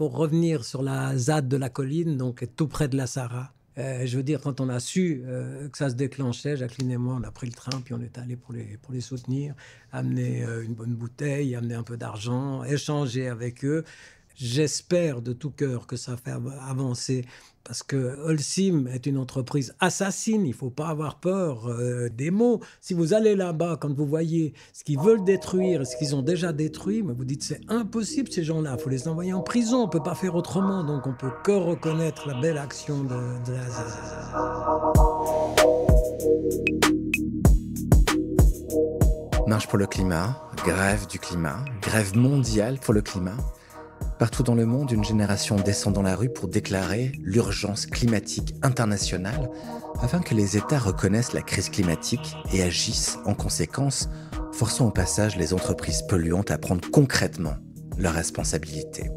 Pour revenir sur la ZAD de la colline, donc tout près de la Sarah, je veux dire, quand on a su que ça se déclenchait, Jacqueline et moi, on a pris le train, puis on est allé pour les soutenir, amener une bonne bouteille, amener un peu d'argent, échanger avec eux. J'espère de tout cœur que ça fait avancer, parce que Holcim est une entreprise assassine. Il ne faut pas avoir peur des mots. Si vous allez là-bas, quand vous voyez ce qu'ils veulent détruire, ce qu'ils ont déjà détruit, mais vous dites c'est impossible ces gens-là. Il faut les envoyer en prison. On ne peut pas faire autrement. Donc on ne peut que reconnaître la belle action de la ZAD. Marche pour le climat, grève du climat, grève mondiale pour le climat. Partout dans le monde, une génération descend dans la rue pour déclarer l'urgence climatique internationale afin que les États reconnaissent la crise climatique et agissent en conséquence, forçant au passage les entreprises polluantes à prendre concrètement leurs responsabilités.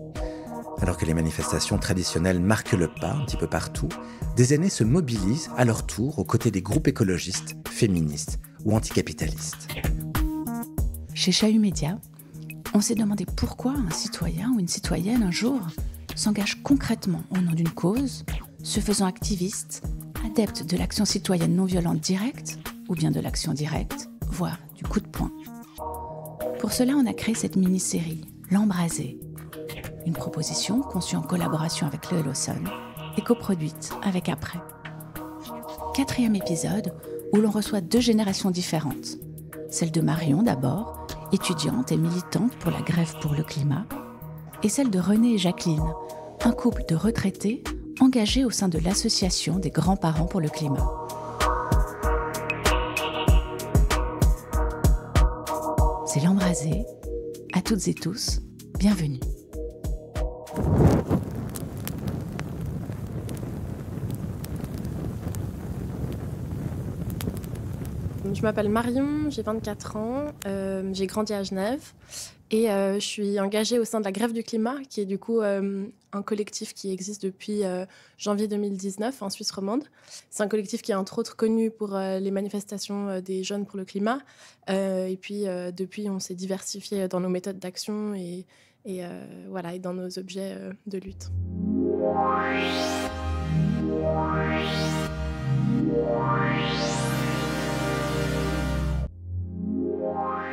Alors que les manifestations traditionnelles marquent le pas un petit peu partout, des aînés se mobilisent à leur tour aux côtés des groupes écologistes, féministes ou anticapitalistes. Chez Chahut Média, on s'est demandé pourquoi un citoyen ou une citoyenne, un jour, s'engage concrètement au nom d'une cause, se faisant activiste, adepte de l'action citoyenne non violente directe, ou bien de l'action directe, voire du coup de poing. Pour cela, on a créé cette mini-série, L'Embrasé, une proposition conçue en collaboration avec le Hello Sun et coproduite avec Après. 4e épisode où l'on reçoit 2 générations différentes. Celle de Marion d'abord, étudiante et militante pour la grève pour le climat, et celle de René et Jacqueline, un couple de retraités engagés au sein de l'association des grands-parents pour le climat. C'est L'Embrasé. À toutes et tous, bienvenue. Je m'appelle Marion, j'ai 24 ans, j'ai grandi à Genève et je suis engagée au sein de la Grève du climat, qui est du coup un collectif qui existe depuis janvier 2019 en Suisse romande. C'est un collectif qui est entre autres connu pour les manifestations des jeunes pour le climat. Et puis depuis, on s'est diversifié dans nos méthodes d'action et voilà, et dans nos objets de lutte.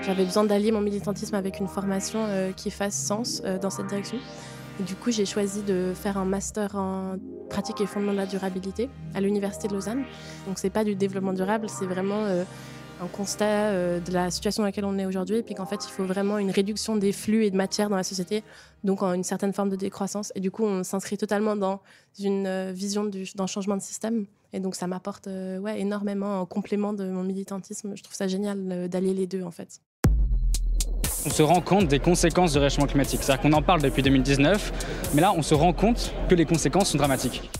J'avais besoin d'allier mon militantisme avec une formation qui fasse sens dans cette direction. Et du coup, j'ai choisi de faire un master en pratique et fondement de la durabilité à l'Université de Lausanne. Donc, c'est pas du développement durable, c'est vraiment un constat de la situation dans laquelle on est aujourd'hui. Et puis qu'en fait, il faut vraiment une réduction des flux et de matière dans la société, donc en une certaine forme de décroissance. Et du coup, on s'inscrit totalement dans une vision d'un changement de système. Et donc, ça m'apporte énormément en complément de mon militantisme. Je trouve ça génial d'allier les deux, en fait. On se rend compte des conséquences du réchauffement climatique. C'est-à-dire qu'on en parle depuis 2019, mais là, on se rend compte que les conséquences sont dramatiques.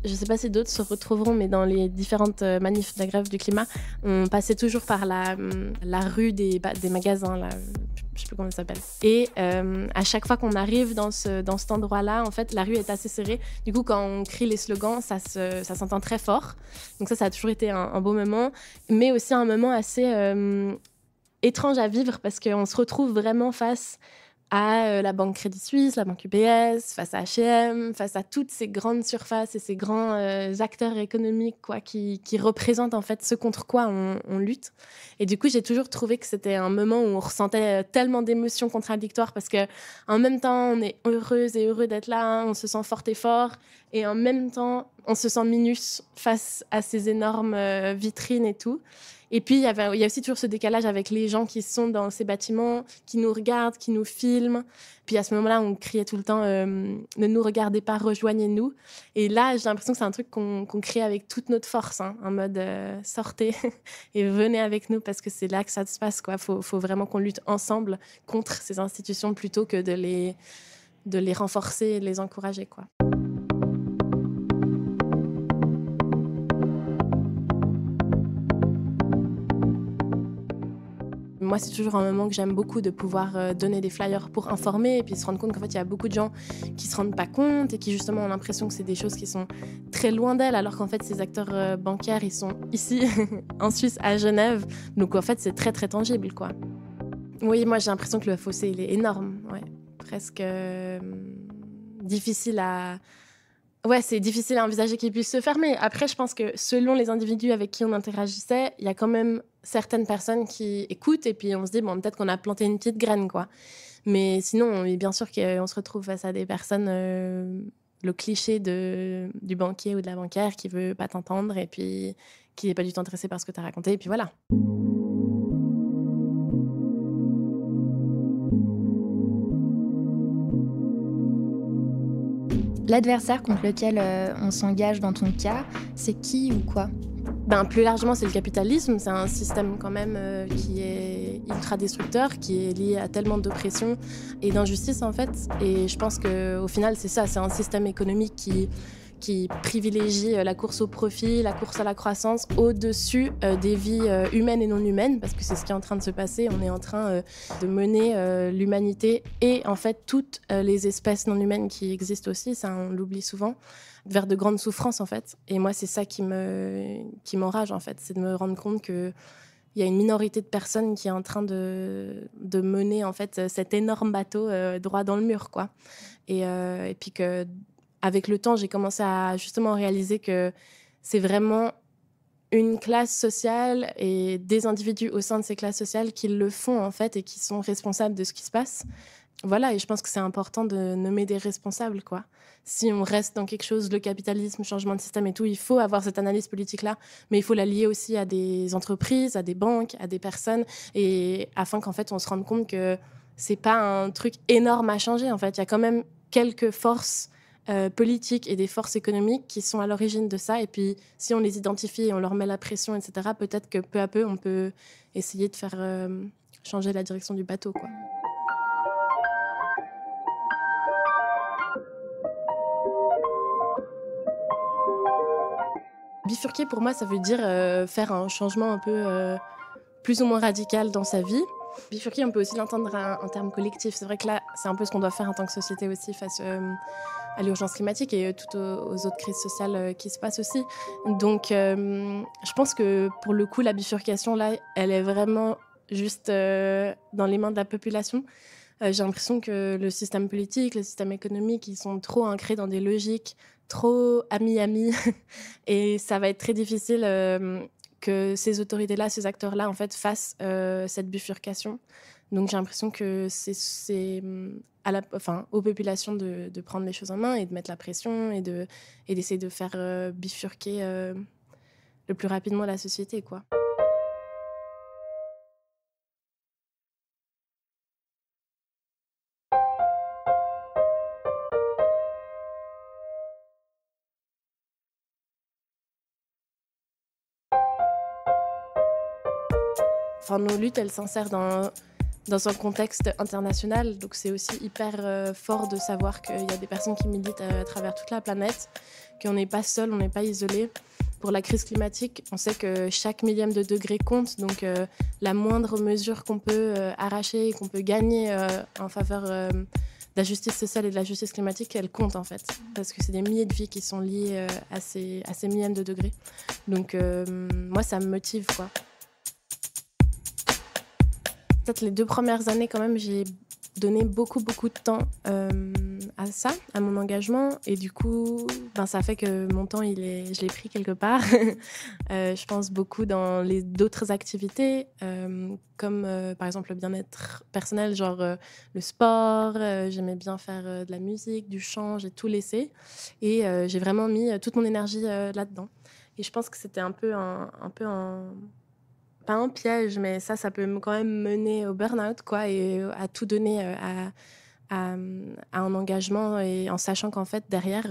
Je ne sais pas si d'autres se retrouveront, mais dans les différentes manifs de la grève du climat, on passait toujours par la rue des magasins, là, je ne sais plus comment ça s'appelle. Et à chaque fois qu'on arrive dans cet endroit-là, en fait, la rue est assez serrée. Du coup, quand on crie les slogans, ça s'entend très fort. Donc ça a toujours été un beau moment, mais aussi un moment assez étrange à vivre parce qu'on se retrouve vraiment face à la banque Crédit Suisse, la banque UBS, face à H&M, face à toutes ces grandes surfaces et ces grands acteurs économiques qui représentent en fait ce contre quoi on lutte. Et du coup, j'ai toujours trouvé que c'était un moment où on ressentait tellement d'émotions contradictoires parce que en même temps, on est heureuse et heureux d'être là, on se sent forte et fort, et en même temps, on se sent minus face à ces énormes vitrines et tout. Et puis, il y a aussi toujours ce décalage avec les gens qui sont dans ces bâtiments, qui nous regardent, qui nous filment. Puis à ce moment-là, on criait tout le temps ne nous regardez pas, rejoignez-nous. Et là, j'ai l'impression que c'est un truc qu'on crie avec toute notre force, hein, en mode sortez et venez avec nous parce que c'est là que ça se passe, quoi. Faut vraiment qu'on lutte ensemble contre ces institutions plutôt que de les renforcer et de les encourager, quoi. Moi, c'est toujours un moment que j'aime beaucoup de pouvoir donner des flyers pour informer et puis se rendre compte qu'en fait, il y a beaucoup de gens qui ne se rendent pas compte et qui, justement, ont l'impression que c'est des choses qui sont très loin d'elles, alors qu'en fait, ces acteurs bancaires, ils sont ici, en Suisse, à Genève. Donc, en fait, c'est très, très tangible, quoi. Oui, moi, j'ai l'impression que le fossé, il est énorme, ouais. Presque difficile à envisager qu'il puisse se fermer. Après, je pense que selon les individus avec qui on interagissait, il y a quand même certaines personnes qui écoutent et puis on se dit, bon, peut-être qu'on a planté une petite graine, quoi. Mais sinon, bien sûr qu'on se retrouve face à des personnes, le cliché du banquier ou de la banquière qui veut pas t'entendre et puis qui n'est pas du tout intéressé par ce que tu as raconté, et puis voilà. L'adversaire contre lequel on s'engage dans ton cas, c'est qui ou quoi ? Plus largement, c'est le capitalisme. C'est un système quand même qui est ultra destructeur, qui est lié à tellement d'oppression et d'injustice en fait. Et je pense qu'au final, c'est ça. C'est un système économique qui privilégie la course au profit, la course à la croissance au-dessus des vies humaines et non humaines, parce que c'est ce qui est en train de se passer. On est en train de mener l'humanité et en fait toutes les espèces non humaines qui existent aussi, ça on l'oublie souvent, vers de grandes souffrances en fait. Et moi c'est ça qui m'enrage en fait, c'est de me rendre compte que il y a une minorité de personnes qui est en train de mener en fait cet énorme bateau droit dans le mur, quoi. Et puis que avec le temps, j'ai commencé à justement réaliser que c'est vraiment une classe sociale et des individus au sein de ces classes sociales qui le font en fait et qui sont responsables de ce qui se passe. Voilà, et je pense que c'est important de nommer des responsables, quoi. Si on reste dans quelque chose, le capitalisme, changement de système et tout, il faut avoir cette analyse politique-là, mais il faut la lier aussi à des entreprises, à des banques, à des personnes, et afin qu'en fait on se rende compte que c'est pas un truc énorme à changer. En fait, il y a quand même quelques forces politiques et des forces économiques qui sont à l'origine de ça. Et puis, si on les identifie et on leur met la pression, etc., peut-être que peu à peu, on peut essayer de faire changer la direction du bateau, quoi. Bifurquer, pour moi, ça veut dire faire un changement un peu plus ou moins radical dans sa vie. Bifurquer, on peut aussi l'entendre en termes collectifs. C'est vrai que là, c'est un peu ce qu'on doit faire en tant que société aussi face à l'urgence climatique et toutes aux autres crises sociales qui se passent aussi. Donc, je pense que pour le coup, la bifurcation, là, elle est vraiment juste dans les mains de la population. J'ai l'impression que le système politique, le système économique, ils sont trop ancrés dans des logiques trop amis-amis. Et ça va être très difficile que ces autorités-là, ces acteurs-là, en fait, fassent cette bifurcation. Donc j'ai l'impression que c'est aux populations de prendre les choses en main et de mettre la pression et d'essayer de faire bifurquer le plus rapidement la société, quoi. Enfin, nos luttes, elles s'insèrent dans un contexte international, donc c'est aussi hyper fort de savoir qu'il y a des personnes qui militent à travers toute la planète, qu'on n'est pas seul, on n'est pas isolé. Pour la crise climatique, on sait que chaque millième de degré compte, donc la moindre mesure qu'on peut arracher et qu'on peut gagner en faveur de la justice sociale et de la justice climatique, elle compte en fait, parce que c'est des milliers de vies qui sont liées à ces millièmes de degrés. Donc moi, ça me motive, quoi. Peut-être les 2 premières années, quand même, j'ai donné beaucoup de temps à ça, à mon engagement. Et du coup, ça fait que mon temps, je l'ai pris quelque part. Je pense beaucoup dans d'autres activités, comme par exemple le bien-être personnel, genre le sport. J'aimais bien faire de la musique, du chant, j'ai tout laissé. Et j'ai vraiment mis toute mon énergie là-dedans. Et je pense que c'était un peu pas un piège, mais ça peut quand même mener au burn-out, quoi, et à tout donner à un engagement, et en sachant qu'en fait, derrière,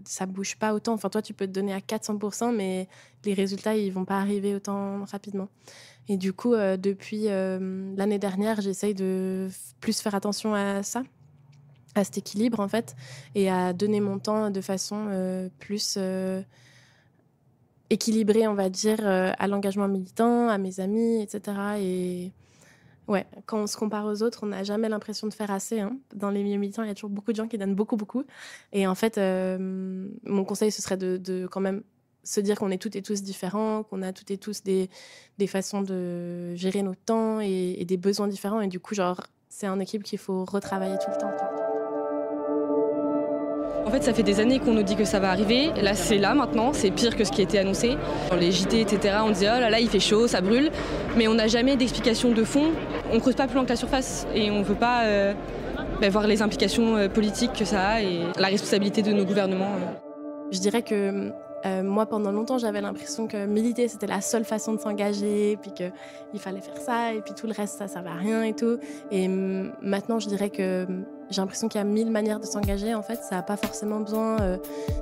ça bouge pas autant. Enfin, toi, tu peux te donner à 400%, mais les résultats, ils vont pas arriver autant rapidement. Et du coup, depuis l'année dernière, j'essaye de plus faire attention à ça, à cet équilibre, en fait, et à donner mon temps de façon plus équilibrée, on va dire, à l'engagement militant, à mes amis, etc. Et ouais, quand on se compare aux autres, on n'a jamais l'impression de faire assez, hein. Dans les milieux militants, il y a toujours beaucoup de gens qui donnent beaucoup. Et en fait, mon conseil, ce serait de quand même se dire qu'on est toutes et tous différents, qu'on a toutes et tous des façons de gérer notre temps et des besoins différents. Et du coup, genre, c'est un équilibre qu'il faut retravailler tout le temps, quoi. En fait, ça fait des années qu'on nous dit que ça va arriver. Là, c'est là maintenant, c'est pire que ce qui était annoncé. Dans les JT, etc., on dit « Oh là là, il fait chaud, ça brûle ». Mais on n'a jamais d'explication de fond. On ne creuse pas plus loin que la surface et on ne veut pas voir les implications politiques que ça a et la responsabilité de nos gouvernements. Je dirais que moi, pendant longtemps, j'avais l'impression que militer, c'était la seule façon de s'engager, puis qu'il fallait faire ça, et puis tout le reste, ça servait à rien et tout. Et maintenant, je dirais que j'ai l'impression qu'il y a 1000 manières de s'engager. En fait, ça n'a pas forcément besoin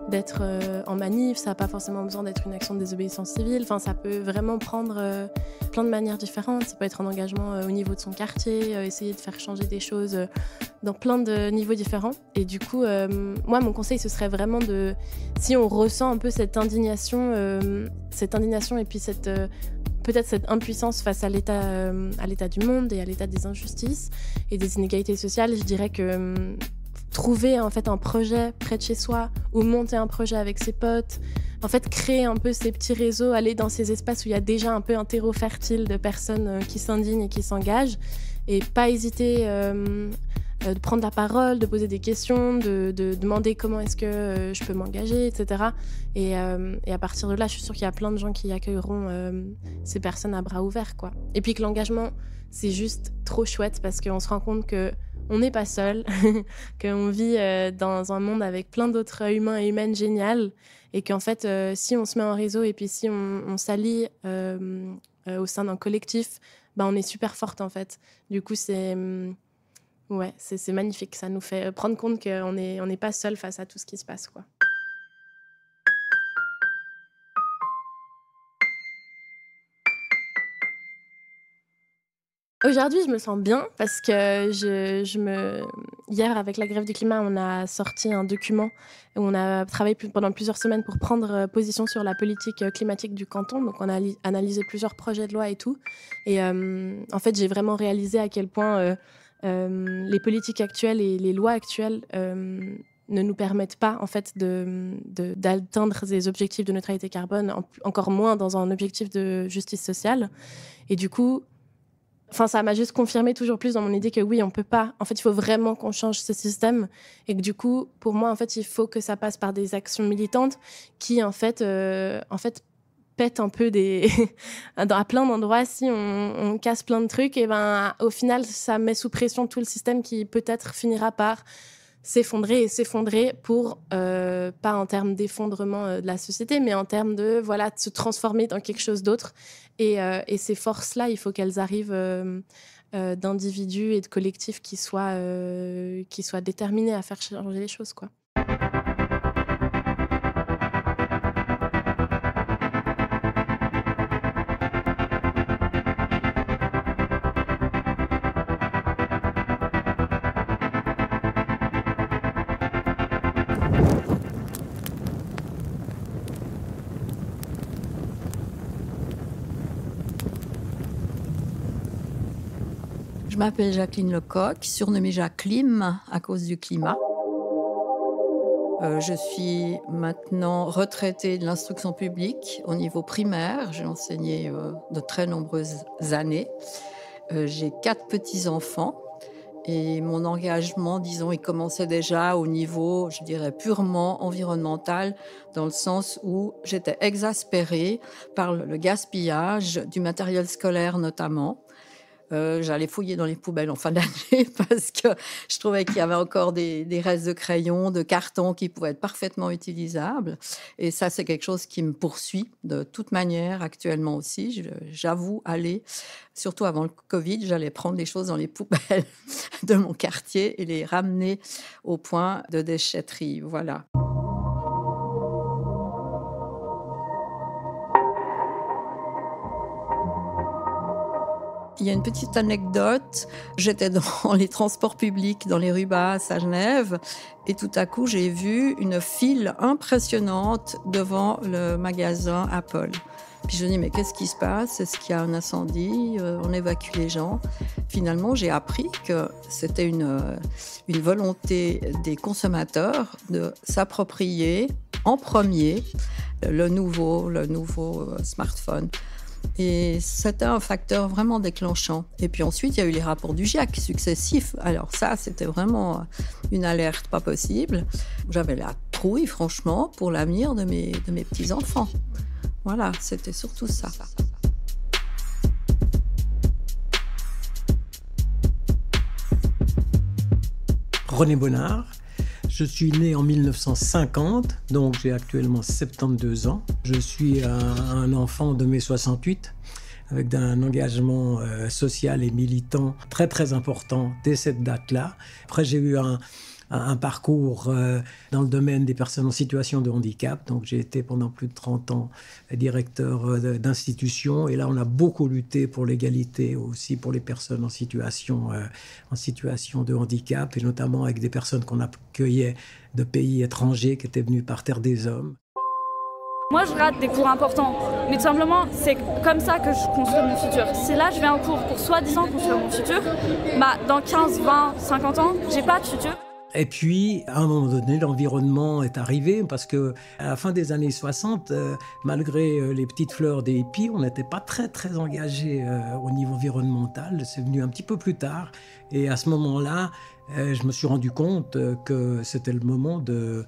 d'être en manif, ça n'a pas forcément besoin d'être une action de désobéissance civile. Enfin, ça peut vraiment prendre plein de manières différentes. Ça peut être un engagement au niveau de son quartier, essayer de faire changer des choses dans plein de niveaux différents. Et du coup, moi, mon conseil, ce serait vraiment de... Si on ressent un peu cette indignation et puis peut-être cette impuissance face à l'état du monde et à l'état des injustices et des inégalités sociales, je dirais que trouver en fait un projet près de chez soi ou monter un projet avec ses potes, en fait créer un peu ces petits réseaux, aller dans ces espaces où il y a déjà un peu un terreau fertile de personnes qui s'indignent et qui s'engagent et pas hésiter de prendre la parole, de poser des questions, de demander comment est-ce que je peux m'engager, etc. Et à partir de là, je suis sûre qu'il y a plein de gens qui accueilleront ces personnes à bras ouverts, quoi. Et puis que l'engagement, c'est juste trop chouette parce qu'on se rend compte qu'on n'est pas seul, qu'on vit dans un monde avec plein d'autres humains et humaines géniales et qu'en fait, si on se met en réseau et puis si on s'allie au sein d'un collectif, on est super forte en fait. Du coup, c'est magnifique. Ça nous fait prendre compte qu'on n'est pas seul face à tout ce qui se passe, quoi. Aujourd'hui, je me sens bien parce que hier, avec la grève du climat, on a sorti un document où on a travaillé pendant plusieurs semaines pour prendre position sur la politique climatique du canton. Donc, on a analysé plusieurs projets de loi et tout. Et en fait, j'ai vraiment réalisé à quel point les politiques actuelles et les lois actuelles ne nous permettent pas en fait d'atteindre des objectifs de neutralité carbone, encore moins dans un objectif de justice sociale. Et du coup, ça m'a juste confirmé toujours plus dans mon idée que oui, on peut pas. En fait, il faut vraiment qu'on change ce système. Et que du coup, pour moi, en fait, il faut que ça passe par des actions militantes qui, en fait, pètent un peu à plein d'endroits. Si on casse plein de trucs, et au final, ça met sous pression tout le système qui peut-être finira par s'effondrer pour, pas en termes d'effondrement de la société, mais en termes de se transformer dans quelque chose d'autre. Et ces forces-là, il faut qu'elles arrivent d'individus et de collectifs qui soient déterminés à faire changer les choses, quoi. Je m'appelle Jacqueline Lecoq, surnommée Jacqueline à cause du climat. Je suis maintenant retraitée de l'instruction publique au niveau primaire. J'ai enseigné de très nombreuses années. J'ai 4 petits-enfants et mon engagement, disons, il commençait déjà au niveau, je dirais, purement environnemental, dans le sens où j'étais exaspérée par le gaspillage du matériel scolaire notamment. J'allais fouiller dans les poubelles en fin d'année parce que je trouvais qu'il y avait encore des restes de crayons, de cartons qui pouvaient être parfaitement utilisables. Et ça, c'est quelque chose qui me poursuit de toute manière actuellement aussi. J'avoue aller, surtout avant le Covid, j'allais prendre des choses dans les poubelles de mon quartier et les ramener au point de déchetterie. Voilà. Il y a une petite anecdote. J'étais dans les transports publics, dans les rues basses à Genève, et tout à coup, j'ai vu une file impressionnante devant le magasin Apple. Puis je me dis, mais qu'est-ce qui se passe? Est-ce qu'il y a un incendie? On évacue les gens. Finalement, j'ai appris que c'était une volonté des consommateurs de s'approprier en premier le nouveau smartphone. Et c'était un facteur vraiment déclenchant. Et puis ensuite, il y a eu les rapports du GIEC successifs. Alors ça, c'était vraiment une alerte pas possible. J'avais la trouille, franchement, pour l'avenir de mes petits-enfants. Voilà, c'était surtout ça. René Bonnard. Je suis né en 1950, donc j'ai actuellement 72 ans. Je suis un enfant de mai 68, avec un engagement social et militant très très important dès cette date-là. Après, j'ai eu un parcours dans le domaine des personnes en situation de handicap. Donc, j'ai été pendant plus de 30 ans directeur d'institution. Et là, on a beaucoup lutté pour l'égalité aussi pour les personnes en situation de handicap, et notamment avec des personnes qu'on accueillait de pays étrangers qui étaient venus par terre des hommes. Moi, je rate des cours importants, mais tout simplement, c'est comme ça que je construis mon futur. Si là, je vais à un cours pour soi-disant construire mon futur, dans 15, 20, 50 ans, j'ai pas de futur. Et puis, à un moment donné, l'environnement est arrivé parce que à la fin des années 60, malgré les petites fleurs des hippies, on n'était pas très, très engagé au niveau environnemental. C'est venu un petit peu plus tard. Et à ce moment-là, je me suis rendu compte que c'était le moment de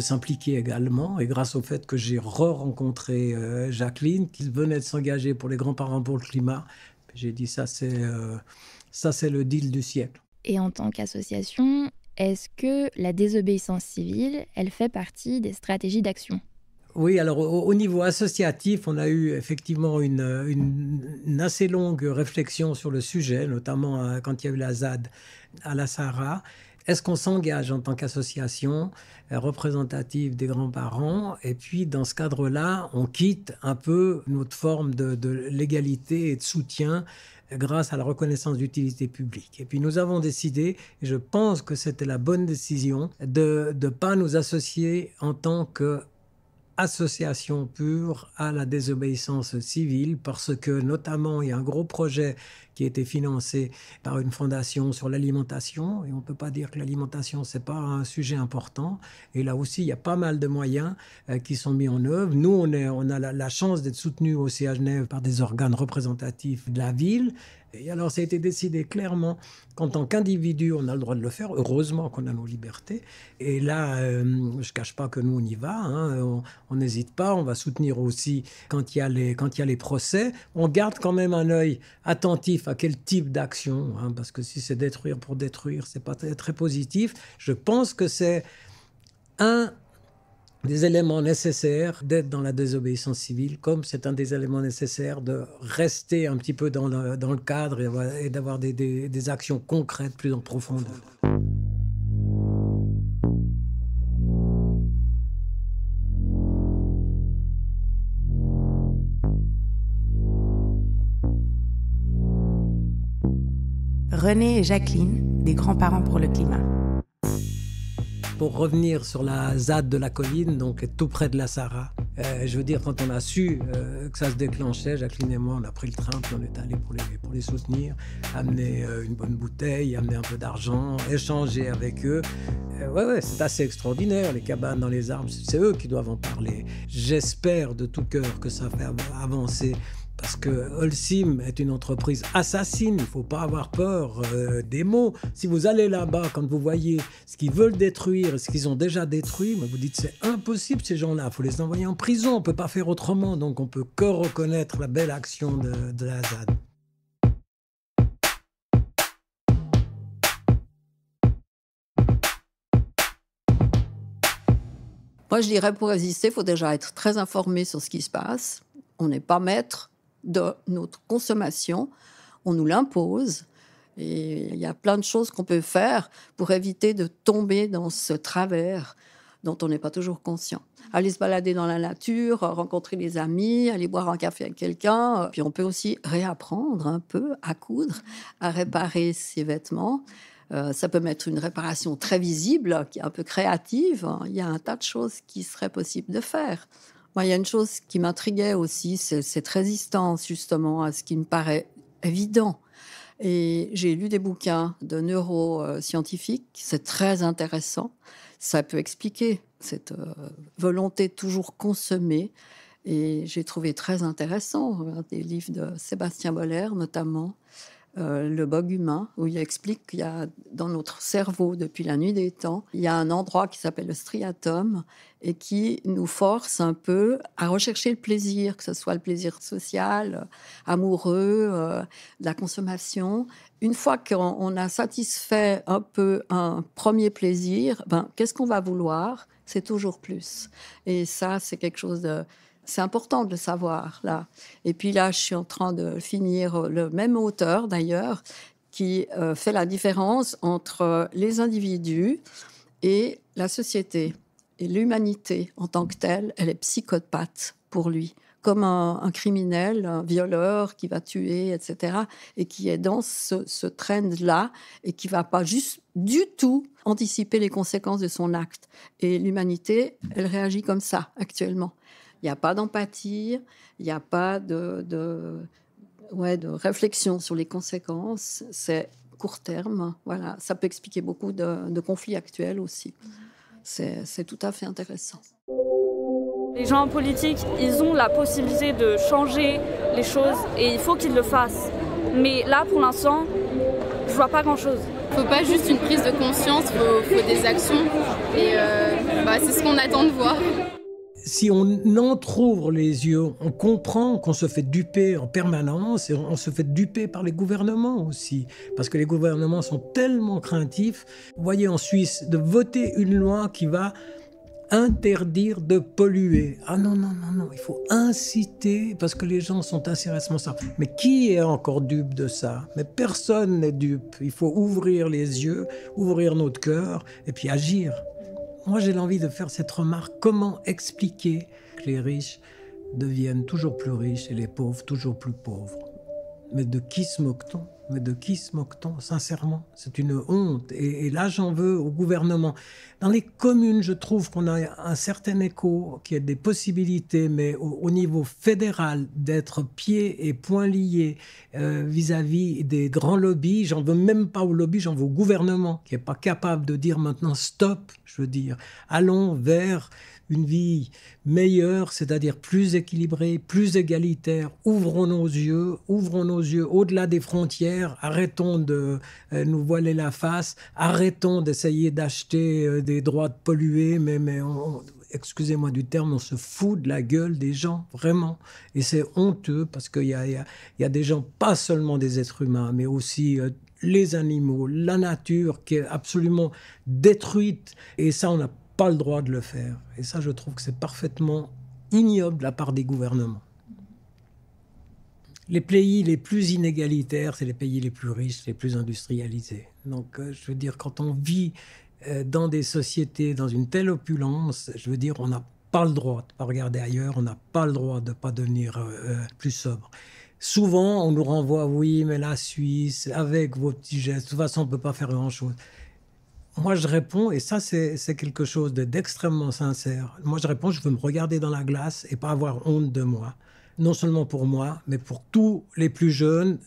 s'impliquer également. Et grâce au fait que j'ai rencontré Jacqueline, qui venait de s'engager pour les grands-parents pour le climat, j'ai dit ça, c'est le deal du siècle. Et en tant qu'association, est-ce que la désobéissance civile, elle fait partie des stratégies d'action ? Oui, alors au niveau associatif, on a eu effectivement une assez longue réflexion sur le sujet, notamment quand il y a eu la ZAD à la Sahara. Est-ce qu'on s'engage en tant qu'association représentative des grands-parents? Et puis, dans ce cadre-là, on quitte un peu notre forme de légalité et de soutien grâce à la reconnaissance d'utilité publique. Et puis nous avons décidé, et je pense que c'était la bonne décision, de ne pas nous associer en tant qu'association pure à la désobéissance civile, parce que notamment il y a un gros projet qui a été financé par une fondation sur l'alimentation, et on ne peut pas dire que l'alimentation, ce n'est pas un sujet important. Et là aussi, il y a pas mal de moyens qui sont mis en œuvre. Nous, on a la chance d'être soutenus aussi à Genève par des organes représentatifs de la ville. Et alors, ça a été décidé clairement qu'en tant qu'individu, on a le droit de le faire. Heureusement qu'on a nos libertés. Et là, je ne cache pas que nous, on y va. On n'hésite pas. On va soutenir aussi quand il y a les procès. On garde quand même un œil attentif à quel type d'action. Parce que si c'est détruire pour détruire, ce n'est pas très, très positif. Je pense que c'est un des éléments nécessaires d'être dans la désobéissance civile, comme c'est un des éléments nécessaires de rester un petit peu dans le cadre et d'avoir des actions concrètes plus en profondeur. René et Jacqueline, des grands-parents pour le climat. Pour revenir sur la ZAD de la colline, donc tout près de la Sahara, je veux dire, quand on a su que ça se déclenchait, Jacqueline et moi, on a pris le train, puis on est allé pour les soutenir, amener une bonne bouteille, amener un peu d'argent, échanger avec eux. Ouais, c'est assez extraordinaire, les cabanes dans les arbres, c'est eux qui doivent en parler. J'espère de tout cœur que ça fait avancer. Parce que Holcim est une entreprise assassine, il ne faut pas avoir peur des mots. Si vous allez là-bas, quand vous voyez ce qu'ils veulent détruire, ce qu'ils ont déjà détruit, vous dites c'est impossible ces gens-là, il faut les envoyer en prison, on ne peut pas faire autrement. Donc on ne peut que reconnaître la belle action de la ZAD. Moi, je dirais pour résister, il faut déjà être très informé sur ce qui se passe. On n'est pas maître de notre consommation, on nous l'impose. Et il y a plein de choses qu'on peut faire pour éviter de tomber dans ce travers dont on n'est pas toujours conscient. Aller se balader dans la nature, rencontrer des amis, aller boire un café avec quelqu'un. Puis on peut aussi réapprendre un peu à coudre, à réparer ses vêtements. Ça peut mettre une réparation très visible, qui est un peu créative. Il y a un tas de choses qui seraient possibles de faire. Moi, il y a une chose qui m'intriguait aussi, c'est cette résistance justement à ce qui me paraît évident. Et j'ai lu des bouquins de neuroscientifiques, c'est très intéressant. Ça peut expliquer cette volonté de toujours consommer Et j'ai trouvé très intéressant des livres de Sébastien Boller, notamment Le bug humain, où il explique qu'il y a dans notre cerveau, depuis la nuit des temps, il y a un endroit qui s'appelle le striatum et qui nous force un peu à rechercher le plaisir, que ce soit le plaisir social, amoureux, de la consommation. Une fois qu'on a satisfait un peu un premier plaisir, qu'est-ce qu'on va vouloir ? C'est toujours plus. Et ça, c'est quelque chose de... C'est important de le savoir, là. Et puis là, je suis en train de finir le même auteur, d'ailleurs, qui fait la différence entre les individus et la société. Et l'humanité, en tant que telle, elle est psychopathe pour lui. Comme un criminel, un violeur qui va tuer, etc. Et qui est dans ce trend-là et qui ne va pas juste du tout anticiper les conséquences de son acte. Et l'humanité, elle réagit comme ça, actuellement. Il n'y a pas d'empathie, il n'y a pas de réflexion sur les conséquences. C'est court terme. Voilà. Ça peut expliquer beaucoup de conflits actuels aussi. C'est tout à fait intéressant. Les gens en politique, ils ont la possibilité de changer les choses et il faut qu'ils le fassent. Mais là, pour l'instant, je ne vois pas grand-chose. Il ne faut pas juste une prise de conscience, il faut des actions. Et c'est ce qu'on attend de voir. Si on entrouvre les yeux, on comprend qu'on se fait duper en permanence et on se fait duper par les gouvernements aussi. Parce que les gouvernements sont tellement craintifs. Vous voyez, en Suisse, de voter une loi qui va interdire de polluer. Ah non, il faut inciter parce que les gens sont assez responsables. Mais qui est encore dupe de ça ? Mais personne n'est dupe. Il faut ouvrir les yeux, ouvrir notre cœur et puis agir. Moi, j'ai l'envie de faire cette remarque. Comment expliquer que les riches deviennent toujours plus riches et les pauvres toujours plus pauvres ? Mais de qui se moque-t-on ? Sincèrement, c'est une honte. Et là, j'en veux au gouvernement. Dans les communes, je trouve qu'on a un certain écho, qu'il y a des possibilités, mais au niveau fédéral, d'être pieds et poings liés vis-à-vis des grands lobbies. J'en veux même pas au lobby, j'en veux au gouvernement, qui n'est pas capable de dire maintenant stop, je veux dire. Allons vers une vie meilleure, c'est-à-dire plus équilibrée, plus égalitaire. Ouvrons nos yeux au-delà des frontières. Arrêtons de nous voiler la face. Arrêtons d'essayer d'acheter des droits de polluer. Mais excusez-moi du terme, on se fout de la gueule des gens, vraiment. Et c'est honteux parce qu'il y a des gens, pas seulement des êtres humains, mais aussi les animaux, la nature qui est absolument détruite. Et ça, on n'a pas le droit de le faire. Et ça, je trouve que c'est parfaitement ignoble de la part des gouvernements. Les pays les plus inégalitaires, c'est les pays les plus riches, les plus industrialisés. Donc, je veux dire, quand on vit dans des sociétés, dans une telle opulence, je veux dire, on n'a pas le droit de ne pas regarder ailleurs, on n'a pas le droit de ne pas devenir plus sobre. Souvent, on nous renvoie, oui, mais la Suisse, avec vos petits gestes, de toute façon, on ne peut pas faire grand-chose. Moi, je réponds, et ça, c'est quelque chose d'extrêmement sincère. Moi, je réponds, je veux me regarder dans la glace et pas avoir honte de moi. Non seulement pour moi, mais pour tous les plus jeunes,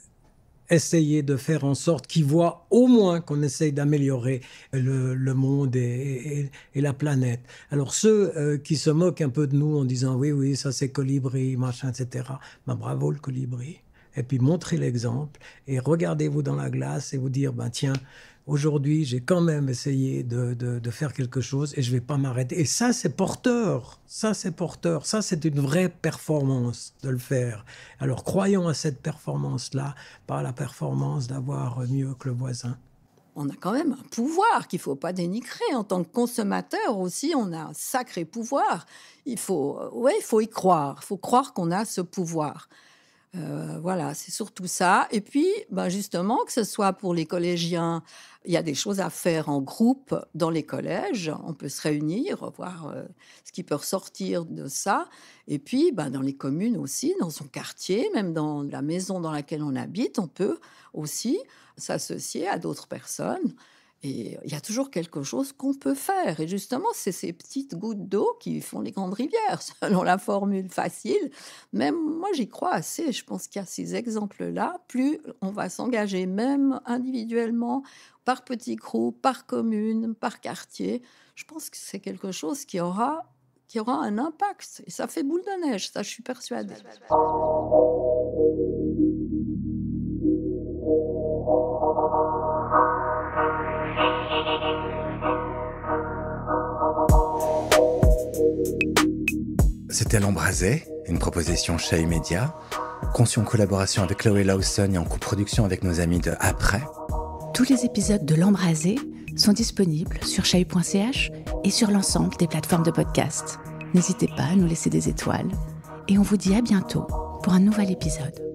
essayer de faire en sorte qu'ils voient au moins qu'on essaye d'améliorer le monde et la planète. Alors, ceux qui se moquent un peu de nous en disant « oui, ça c'est colibri, machin, etc. » Bravo le colibri. Et puis, montrez l'exemple et regardez-vous dans la glace et vous dire « tiens, aujourd'hui, j'ai quand même essayé de faire quelque chose et je ne vais pas m'arrêter. » Et ça, c'est porteur. Ça, c'est une vraie performance de le faire. Alors, croyons à cette performance-là, pas à la performance d'avoir mieux que le voisin. On a quand même un pouvoir qu'il ne faut pas dénigrer. En tant que consommateur aussi, on a un sacré pouvoir. Il faut y croire. Il faut croire qu'on a ce pouvoir. Voilà, c'est surtout ça. Et puis, justement, que ce soit pour les collégiens, il y a des choses à faire en groupe dans les collèges. On peut se réunir, voir ce qui peut ressortir de ça. Et puis, dans les communes aussi, dans son quartier, même dans la maison dans laquelle on habite, on peut aussi s'associer à d'autres personnes. Et il y a toujours quelque chose qu'on peut faire. Et justement, c'est ces petites gouttes d'eau qui font les grandes rivières, selon la formule facile. Même moi, j'y crois assez. Je pense qu'il y a ces exemples-là. Plus on va s'engager, même individuellement, par petits groupes, par commune, par quartier, je pense que c'est quelque chose qui aura qui aura un impact. Et ça fait boule de neige, ça je suis persuadée. C'était L'Embrasé, une proposition Chahut Média, conçue en collaboration avec Chloé Lawson et en coproduction avec nos amis de Après. Tous les épisodes de L'Embrasé sont disponibles sur chahut.ch et sur l'ensemble des plateformes de podcast. N'hésitez pas à nous laisser des étoiles et on vous dit à bientôt pour un nouvel épisode.